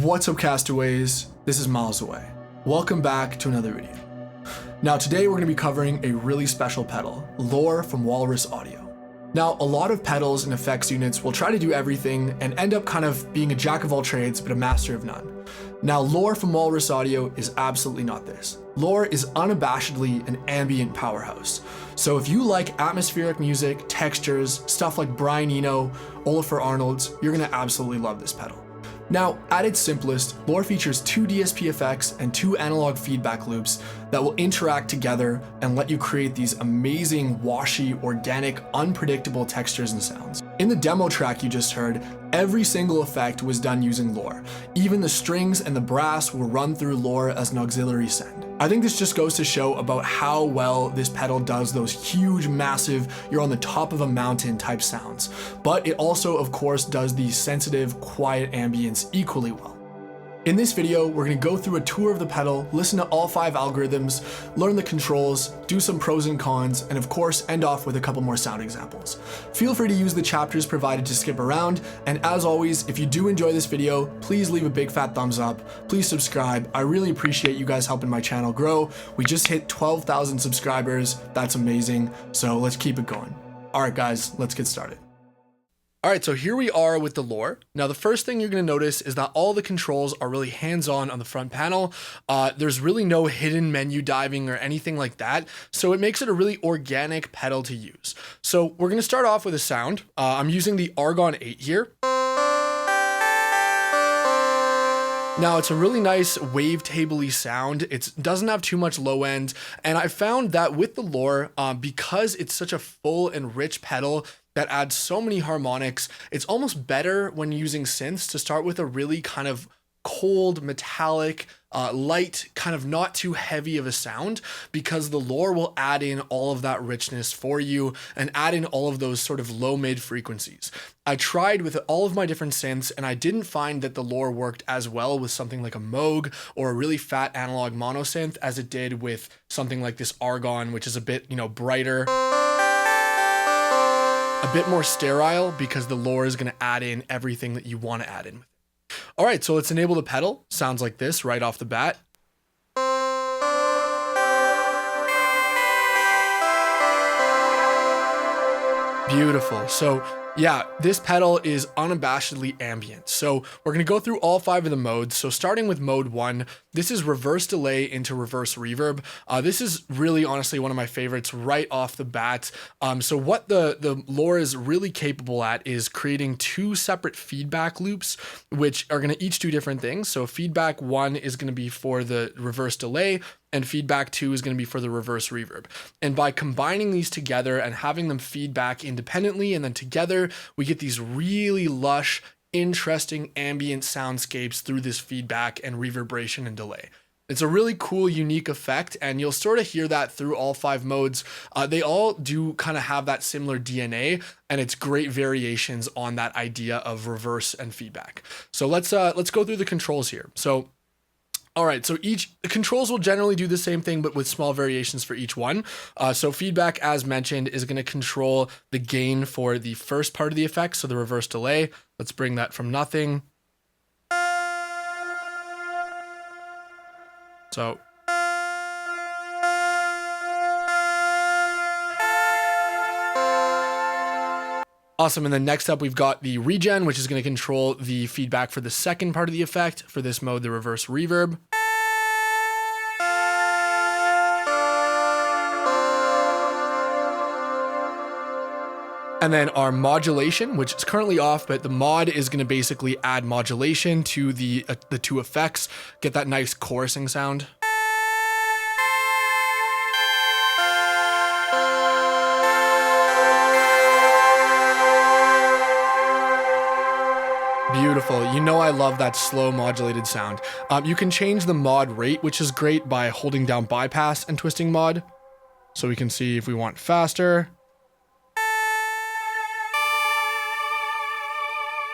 What's up, castaways? This is Miles Away. Welcome back to another video. Now today we're going to be covering a really special pedal, Lore from Walrus Audio. Now a lot of pedals and effects units will try to do everything and end up kind of being a jack of all trades but a master of none. Now Lore from Walrus Audio is absolutely not this. Lore is unabashedly an ambient powerhouse. So if you like atmospheric music, textures, stuff like Brian Eno, Olafur Arnolds, you're going to absolutely love this pedal. Now, at its simplest, Lore features 2 DSP effects and 2 analog feedback loops that will interact together and let you create these amazing, washy, organic, unpredictable textures and sounds. In the demo track you just heard, every single effect was done using Lore. Even the strings and the brass will run through Lore as an auxiliary send. I think this just goes to show about how well this pedal does those huge, massive, you're on the top of a mountain type sounds. But it also, of course, does these sensitive, quiet ambience equally well. In this video, we're going to go through a tour of the pedal, listen to all 5 algorithms, learn the controls, do some pros and cons, and of course end off with a couple more sound examples. Feel free to use the chapters provided to skip around, and as always, if you do enjoy this video, please leave a big fat thumbs up, please subscribe. I really appreciate you guys helping my channel grow. We just hit 12,000 subscribers, that's amazing, so let's keep it going. Alright guys, let's get started. All right, so here we are with the Lore. Now, the first thing you're going to notice is that all the controls are really hands-on on the front panel. There's really no hidden menu diving or anything like that, so it makes it a really organic pedal to use. So we're going to start off with a sound. I'm using the Argon 8 here. Now, it's a really nice wavetable-y sound. It doesn't have too much low end, and I found that with the Lore, because it's such a full and rich pedal that adds so many harmonics, it's almost better when using synths to start with a really kind of cold, metallic, light, kind of not too heavy of a sound, because the Lore will add in all of that richness for you and add in all of those sort of low mid frequencies. I tried with all of my different synths and I didn't find that the Lore worked as well with something like a Moog or a really fat analog mono synth as it did with something like this Argon, which is a bit, brighter, a bit more sterile, because the Lore is going to add in everything that you want to add in. All right, so let's enable the pedal. Sounds like this right off the bat. Beautiful. So yeah, this pedal is unabashedly ambient. So we're going to go through all 5 of the modes. So starting with mode 1, this is reverse delay into reverse reverb. This is really honestly one of my favorites right off the bat. So what the Lore is really capable at is creating 2 separate feedback loops, which are going to each do different things. So feedback 1 is going to be for the reverse delay, and feedback 2 is going to be for the reverse reverb. And by combining these together and having them feedback independently and then together, we get these really lush, interesting ambient soundscapes through this feedback and reverberation and delay. It's a really cool, unique effect, and you'll sort of hear that through all 5 modes. They all do kind of have that similar DNA, and it's great variations on that idea of reverse and feedback. So let's go through the controls here. So all right, so the controls will generally do the same thing, but with small variations for each one. So feedback, as mentioned, is going to control the gain for the first part of the effect, so the reverse delay. Let's bring that from nothing. So awesome, and then next up we've got the regen, which is going to control the feedback for the second part of the effect. For this mode, the reverse reverb. And then our modulation, which is currently off, but the mod is going to basically add modulation to the 2 effects, get that nice chorusing sound. Beautiful. I love that slow modulated sound. You can change the mod rate, which is great, by holding down bypass and twisting mod. So we can see if we want faster.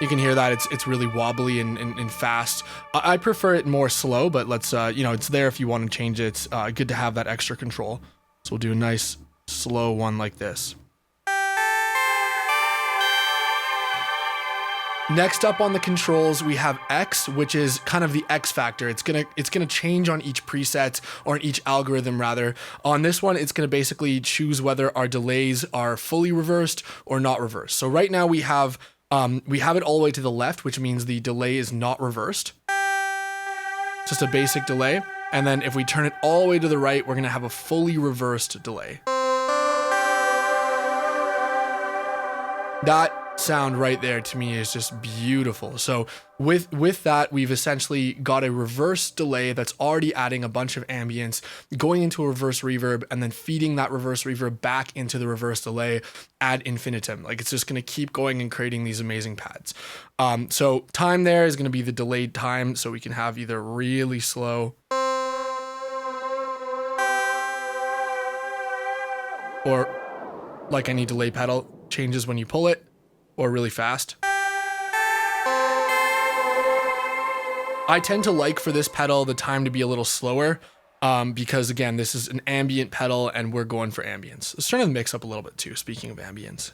You can hear that it's really wobbly and fast. I prefer it more slow, but let's, it's there if you want to change it. It's good to have that extra control. So we'll do a nice slow one like this. Next up on the controls, we have X, which is kind of the X factor. It's gonna change on each preset, or on each algorithm rather. On this one, it's gonna basically choose whether our delays are fully reversed or not reversed. So right now we have it all the way to the left, which means the delay is not reversed. Just a basic delay. And then if we turn it all the way to the right, we're gonna have a fully reversed delay. That sound right there to me is just beautiful. So with that, we've essentially got a reverse delay that's already adding a bunch of ambience, going into a reverse reverb, and then feeding that reverse reverb back into the reverse delay ad infinitum. Like, it's just going to keep going and creating these amazing pads. So time there is going to be the delayed time, so we can have either really slow or like any delay pedal changes when you pull it, or really fast. I tend to like for this pedal the time to be a little slower because again, this is an ambient pedal and we're going for ambience. Let's turn the mix up a little bit too, speaking of ambience.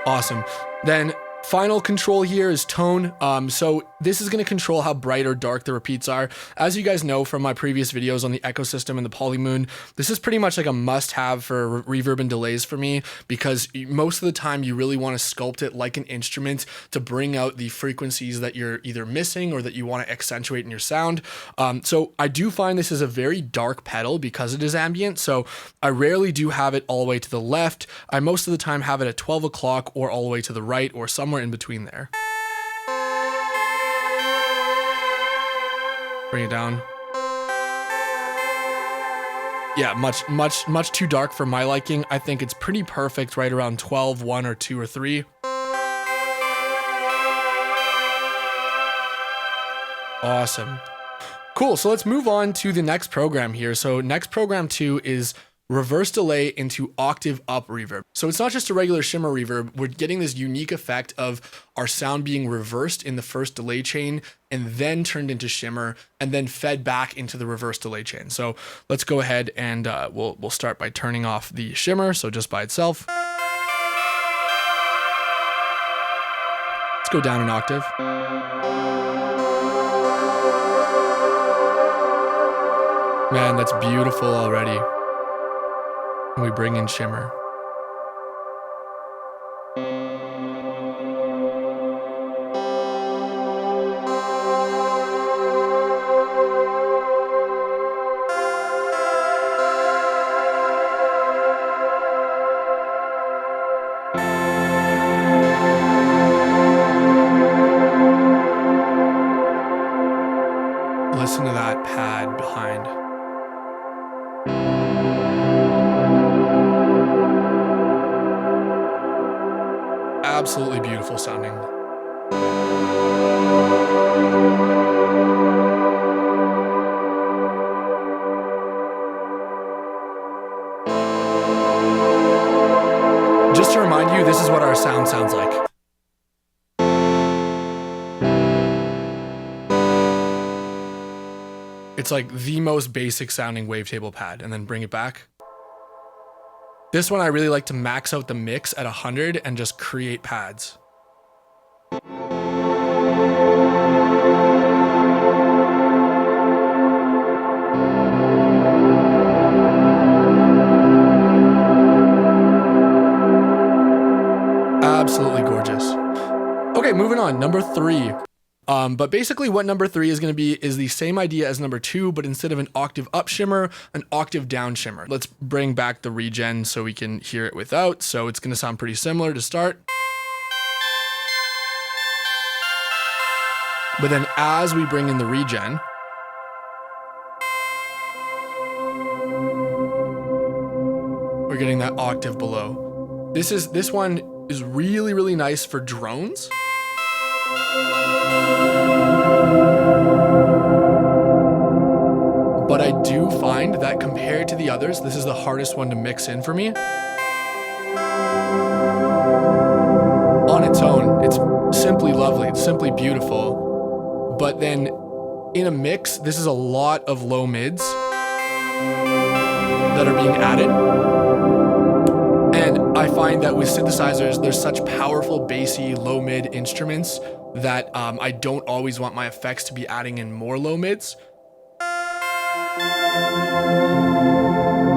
Awesome. Then final control here is tone. So this is going to control how bright or dark the repeats are. As you guys know from my previous videos on the ecosystem and the polymoon, this is pretty much like a must-have for reverb and delays for me, because most of the time you really want to sculpt it like an instrument to bring out the frequencies that you're either missing or that you want to accentuate in your sound. So I do find this is a very dark pedal because it is ambient. So I rarely do have it all the way to the left. I most of the time have it at 12 o'clock or all the way to the right, or somewhere in between there. Bring it down. Yeah, much too dark for my liking. I think it's pretty perfect right around 12, 1 or 2 or 3. Awesome. Cool, so let's move on to the next program here. So next program 2 is reverse delay into octave up reverb. So it's not just a regular shimmer reverb. We're getting this unique effect of our sound being reversed in the first delay chain and then turned into shimmer and then fed back into the reverse delay chain. So let's go ahead and we'll start by turning off the shimmer. So just by itself. Let's go down an octave. Man, that's beautiful already. And we bring in shimmer. Listen to that pad behind. Absolutely beautiful sounding. Just to remind you, this is what our sound sounds like. It's like the most basic sounding wavetable pad, and then bring it back. This one I really like to max out the mix at 100 and just create pads. Absolutely gorgeous. Okay, moving on, number 3. But basically what number 3 is going to be is the same idea as number 2, but instead of an octave up shimmer, an octave down shimmer. Let's bring back the regen so we can hear it without. So it's going to sound pretty similar to start. But then as we bring in the regen, we're getting that octave below. This one is really, really nice for drones. But I do find that compared to the others, this is the hardest one to mix in for me. On its own, it's simply lovely, it's simply beautiful. But then in a mix, this is a lot of low mids that are being added. And I find find that with synthesizers, there's such powerful bassy low mid instruments that I don't always want my effects to be adding in more low mids.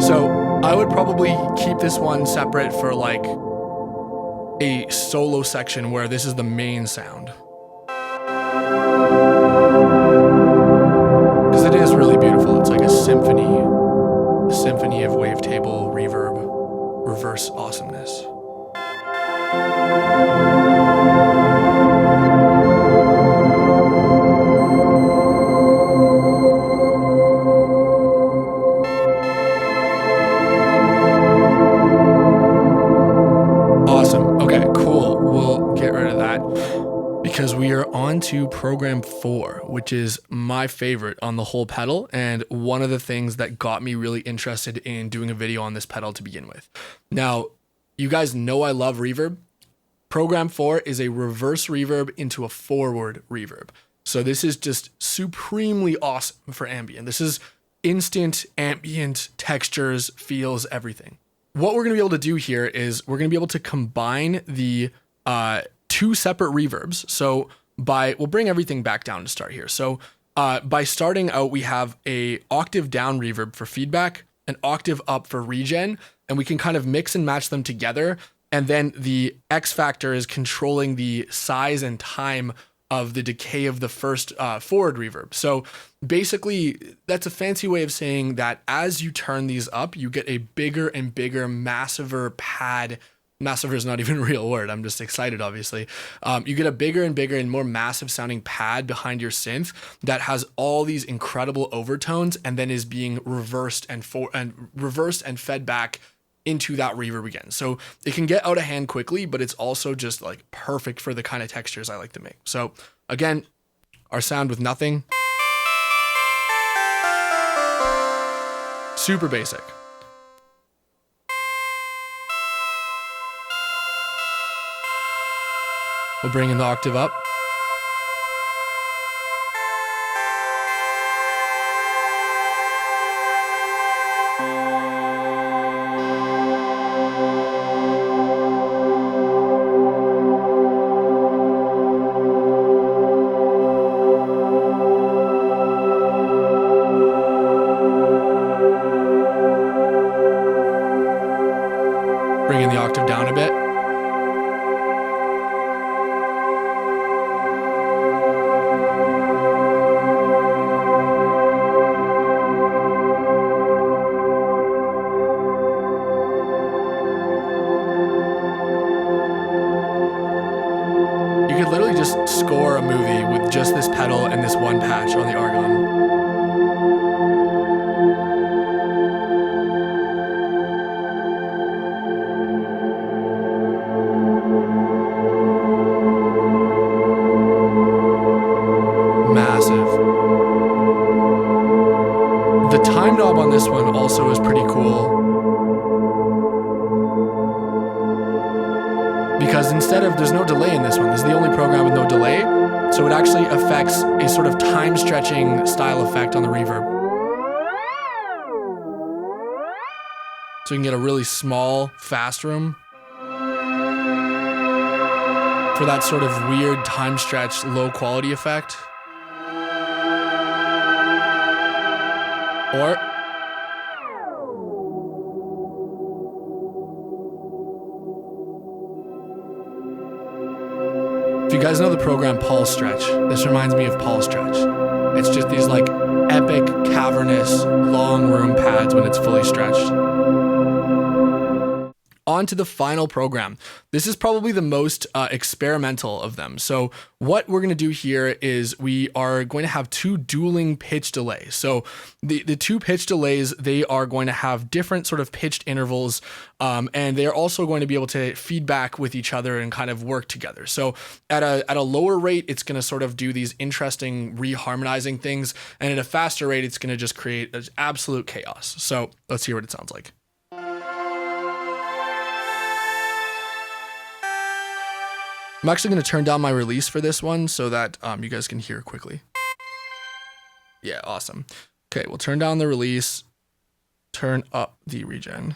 So I would probably keep this one separate for like a solo section where this is the main sound. Because it is really beautiful. It's like a symphony of wavetable, reverb, reverse awesomeness. Because we are on to program 4, which is my favorite on the whole pedal, and one of the things that got me really interested in doing a video on this pedal to begin with. Now, you guys know I love reverb. Program 4 is a reverse reverb into a forward reverb. So this is just supremely awesome for ambient. This is instant ambient textures, feels, everything. What we're going to be able to do here is we're going to be able to combine the 2 separate reverbs. So we'll bring everything back down to start here. So by starting out, we have a octave down reverb for feedback, an octave up for regen, and we can kind of mix and match them together. And then the X factor is controlling the size and time of the decay of the first forward reverb. So basically, that's a fancy way of saying that as you turn these up, you get a bigger and bigger, massiver pad. Massive is not even a real word. I'm just excited, obviously. You get a bigger and bigger and more massive sounding pad behind your synth that has all these incredible overtones and then is being reversed and fed back into that reverb again. So it can get out of hand quickly, but it's also just like perfect for the kind of textures I like to make. So again, our sound with nothing. Super basic. We'll bring in the octave up. Bring in the octave down a bit. You could literally just score a movie with just this pedal and this one patch on the argon. Massive. The time knob on this one also is pretty cool. Because instead of, there's no delay in this one. This is the only program with no delay. So it actually affects a sort of time stretching style effect on the reverb. So you can get a really small, fast room for that sort of weird time stretch, low quality effect. Or if you guys know the program Pulse Stretch, this reminds me of Pulse Stretch. It's just these like epic, cavernous, long room pads when it's fully stretched. On to the final program. This is probably the most experimental of them. So what we're going to do here is we are going to have 2 dueling pitch delays. So the 2 pitch delays, they are going to have different sort of pitched intervals, and they're also going to be able to feedback with each other and kind of work together. So at a lower rate, it's going to sort of do these interesting reharmonizing things, and at a faster rate, it's going to just create absolute chaos. So let's hear what it sounds like. I'm actually going to turn down my release for this one so that you guys can hear quickly. Yeah, awesome. Okay, we'll turn down the release, turn up the regen.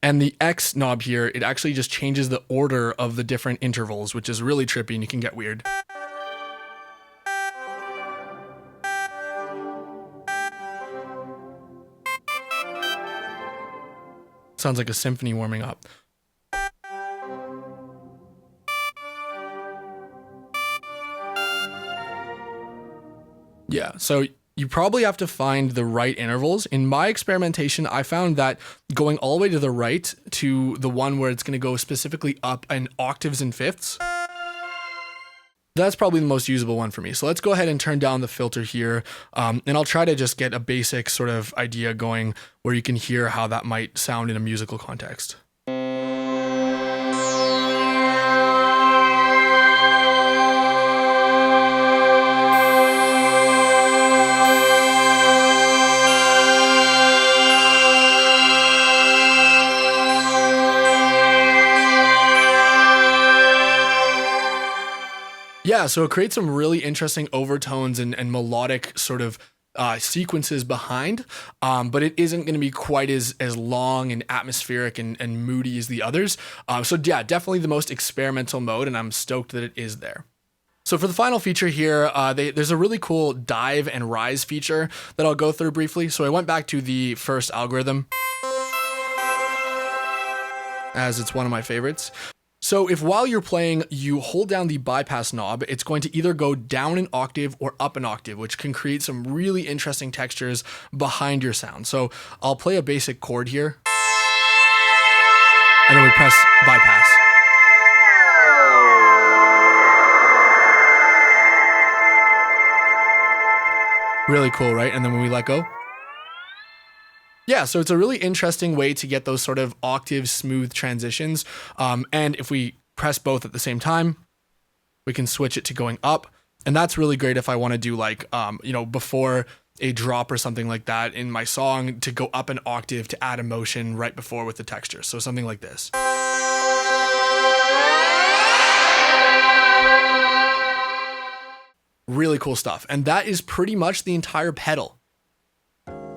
And the X knob here, it actually just changes the order of the different intervals, which is really trippy and you can get weird. Sounds like a symphony warming up. Yeah, so you probably have to find the right intervals. In my experimentation, I found that going all the way to the right to the one where it's going to go specifically up in octaves and fifths, that's probably the most usable one for me. So let's go ahead and turn down the filter here. And I'll try to just get a basic sort of idea going where you can hear how that might sound in a musical context. Yeah, so it creates some really interesting overtones and melodic sort of sequences behind, but it isn't going to be quite as long and atmospheric and moody as the others. So yeah, definitely the most experimental mode, and I'm stoked that it is there. So for the final feature here, there's a really cool dive and rise feature that I'll go through briefly. So I went back to the first algorithm, as it's one of my favorites. So if while you're playing, you hold down the bypass knob, it's going to either go down an octave or up an octave, which can create some really interesting textures behind your sound. So I'll play a basic chord here, and then we press bypass. Really cool, right? And then when we let go, yeah, so it's a really interesting way to get those sort of octave smooth transitions. And if we press both at the same time, we can switch it to going up. And that's really great if I want to do like, before a drop or something like that in my song, to go up an octave to add emotion right before with the texture. So something like this. Really cool stuff. And that is pretty much the entire pedal.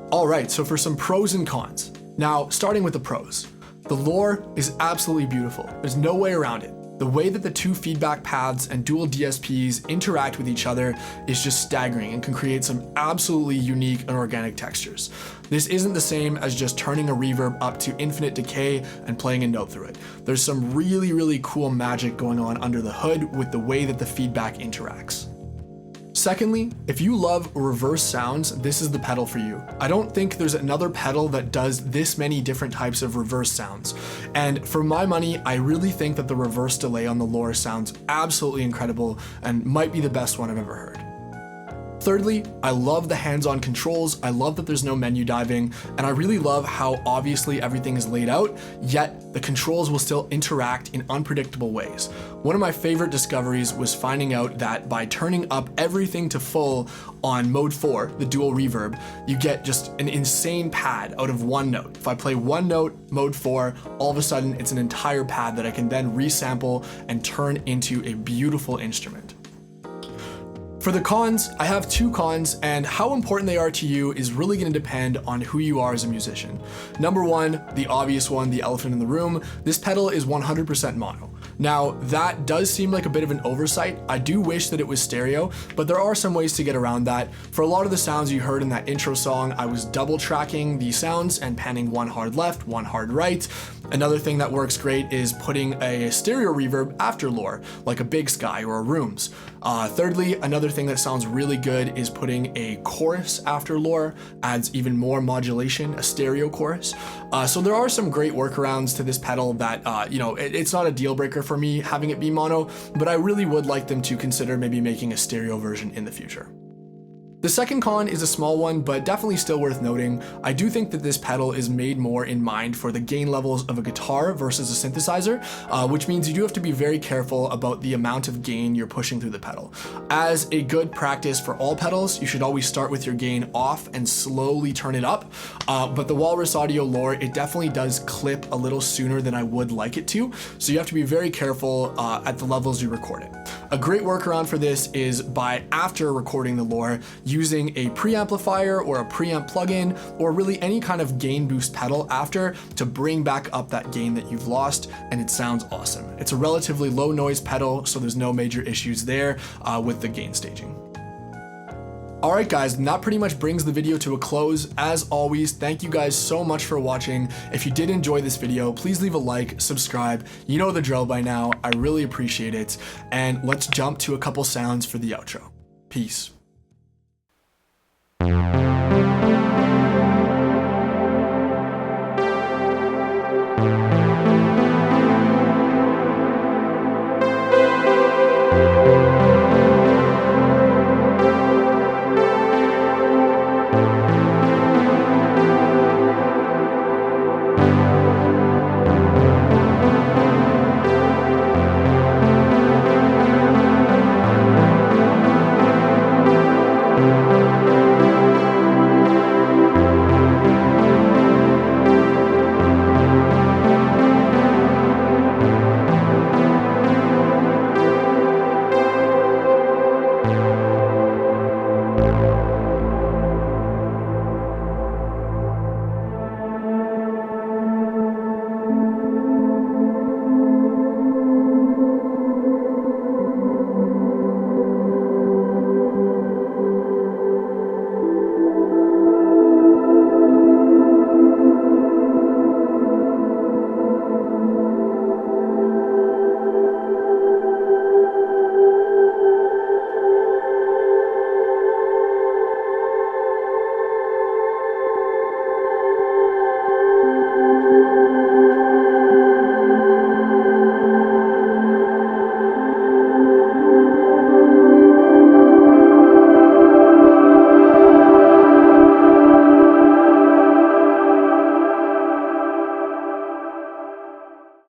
All right, so for some pros and cons. Now, starting with the pros. The lore is absolutely beautiful. There's no way around it. The way that the two feedback paths and dual DSPs interact with each other is just staggering and can create some absolutely unique and organic textures. This isn't the same as just turning a reverb up to infinite decay and playing a note through it. There's some really, really cool magic going on under the hood with the way that the feedback interacts. Secondly, if you love reverse sounds, this is the pedal for you. I don't think there's another pedal that does this many different types of reverse sounds. And for my money, I really think that the reverse delay on the lore sounds absolutely incredible and might be the best one I've ever heard. Thirdly, I love the hands-on controls. I love that there's no menu diving, and I really love how obviously everything is laid out, yet the controls will still interact in unpredictable ways. One of my favorite discoveries was finding out that by turning up everything to full on mode 4, the dual reverb, you get just an insane pad out of one note. If I play one note, mode 4, all of a sudden it's an entire pad that I can then resample and turn into a beautiful instrument. For the cons, I have two cons, and how important they are to you is really going to depend on who you are as a musician. Number one, the obvious one, the elephant in the room, this pedal is 100% mono. Now, that does seem like a bit of an oversight. I do wish that it was stereo, but there are some ways to get around that. For a lot of the sounds you heard in that intro song, I was double tracking the sounds and panning one hard left, one hard right. Another thing that works great is putting a stereo reverb after lore, like a Big Sky or a Rooms. Thirdly, another thing that sounds really good is putting a chorus after lore, adds even more modulation, a stereo chorus. So there are some great workarounds to this pedal that, it's not a deal breaker for me having it be mono, but I really would like them to consider maybe making a stereo version in the future. The second con is a small one, but definitely still worth noting. I do think that this pedal is made more in mind for the gain levels of a guitar versus a synthesizer, which means you do have to be very careful about the amount of gain you're pushing through the pedal. As a good practice for all pedals, you should always start with your gain off and slowly turn it up, but the Walrus Audio lore, it definitely does clip a little sooner than I would like it to, so you have to be very careful at the levels you record it. A great workaround for this is by after recording the lore, you using a preamplifier or a preamp plugin, or really any kind of gain boost pedal after to bring back up that gain that you've lost, and it sounds awesome. It's a relatively low noise pedal, so there's no major issues there with the gain staging. Alright guys, and that pretty much brings the video to a close. As always, thank you guys so much for watching. If you did enjoy this video, please leave a like, subscribe. You know the drill by now. I really appreciate it. And let's jump to a couple sounds for the outro. Peace.